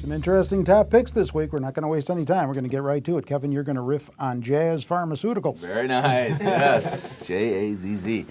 Some interesting top picks this week. We're not going to waste any time. We're going to get right to it. Kevin, you're going to riff on Jazz Pharmaceuticals. Very nice, yes. J-A-Z-Z.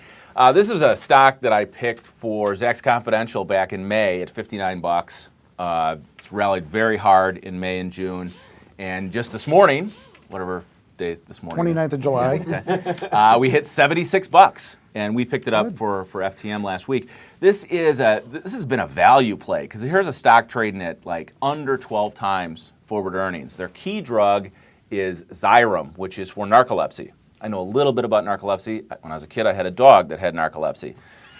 This was a stock that I picked for Zacks Confidential back in May at 59 bucks. It's rallied very hard in May and June. And just this morning, whatever day this morning 29th of July. Okay, we hit 76 bucks. And we picked it up for FTM last week. This has been a value play because here's a stock trading at like under 12 times forward earnings. Their key drug is Xyrem, which is for narcolepsy. I know a little bit about narcolepsy. When I was a kid, I had a dog that had narcolepsy.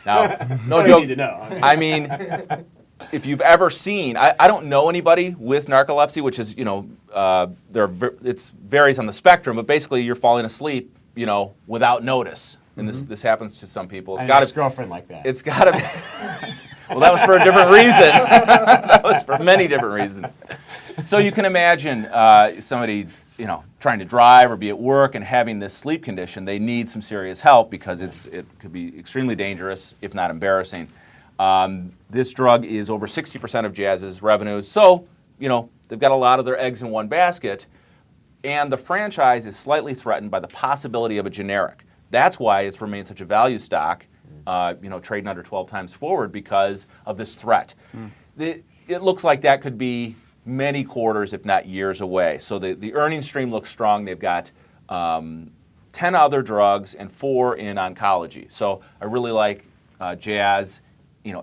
Now, no joke. You need to know. I mean, if you've ever seen, I don't know anybody with narcolepsy, which is, it varies on the spectrum, but basically you're falling asleep, without notice. And this happens to some people. It's got a girlfriend like that. It's got to be. Well, that was for a different reason. That was for many different reasons. So you can imagine somebody, trying to drive or be at work and having this sleep condition. They need some serious help because it could be extremely dangerous, if not embarrassing. This drug is over 60% of Jazz's revenues. So, they've got a lot of their eggs in one basket. And the franchise is slightly threatened by the possibility of a generic. That's why it's remained such a value stock, trading under 12 times forward because of this threat. It looks like that could be many quarters, if not years away. So the earnings stream looks strong. They've got 10 other drugs and 4 in oncology. So I really like Jazz,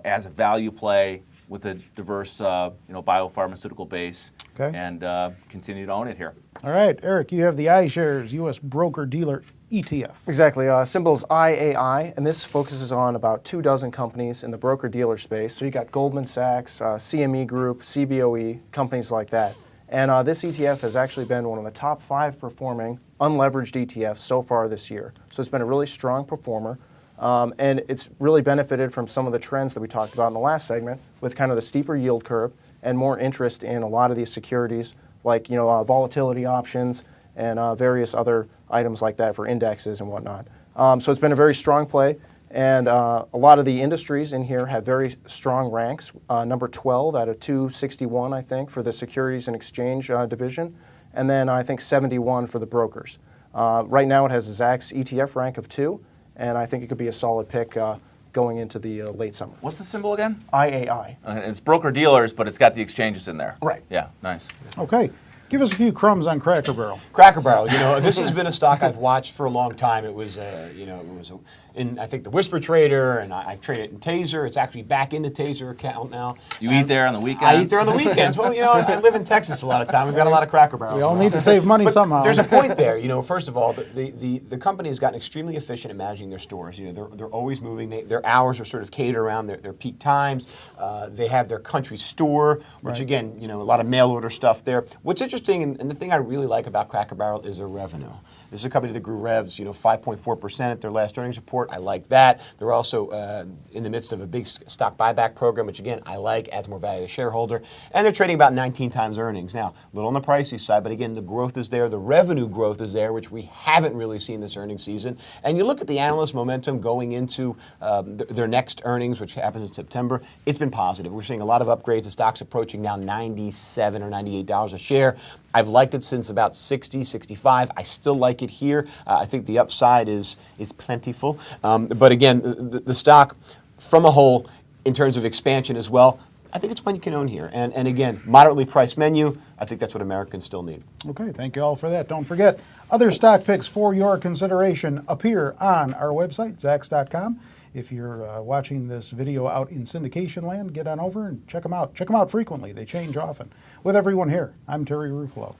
as a value play with a diverse, biopharmaceutical base. Okay. And continue to own it here. All right, Eric, you have the iShares U.S. broker-dealer ETF. Exactly. Symbol is IAI, and this focuses on about 24 companies in the broker-dealer space. So you got Goldman Sachs, CME Group, CBOE, companies like that. And this ETF has actually been one of the top 5 performing unleveraged ETFs so far this year. So it's been a really strong performer. And it's really benefited from some of the trends that we talked about in the last segment with kind of the steeper yield curve and more interest in a lot of these securities like volatility options and various other items like that for indexes and whatnot. So it's been a very strong play, and a lot of the industries in here have very strong ranks. Number 12 out of 261, I think, for the Securities and Exchange division, and then I think 71 for the brokers. Right now it has a Zacks ETF rank of 2, and I think it could be a solid pick going into the late summer. What's the symbol again? IAI. It's broker-dealers, but it's got the exchanges in there. Right. Yeah, nice. Okay. Give us a few crumbs on Cracker Barrel. Cracker Barrel, this has been a stock I've watched for a long time. It was, in I think the Whisper Trader, and I've traded it in Taser. It's actually back in the Taser account now. You eat there on the weekends? I eat there on the weekends. Well, I live in Texas a lot of time. We've got a lot of Cracker Barrels. We all need to save money somehow. There's a point there. First of all, the company has gotten extremely efficient at managing their stores. They're always moving. Their hours are sort of catered around their peak times. They have their country store, which again, a lot of mail order stuff there. What's interesting, and the thing I really like about Cracker Barrel is their revenue. This is a company that grew revs, 5.4% at their last earnings report. I like that. They're also in the midst of a big stock buyback program, which again, I like, adds more value to the shareholder. And they're trading about 19 times earnings. Now, a little on the pricey side, but again, the growth is there. The revenue growth is there, which we haven't really seen this earnings season. And you look at the analyst momentum going into their next earnings, which happens in September, it's been positive. We're seeing a lot of upgrades. The stock's approaching now $97 or $98 a share. I've liked it since about 60, 65. I still like it here. I think the upside is plentiful. But again, the stock from a whole, in terms of expansion as well, I think it's one you can own here. And again, moderately priced menu, I think that's what Americans still need. Okay, thank you all for that. Don't forget, other stock picks for your consideration appear on our website, Zacks.com. If you're watching this video out in syndication land, get on over and check them out. Check them out frequently. They change often. With everyone here, I'm Terry Ruffalo.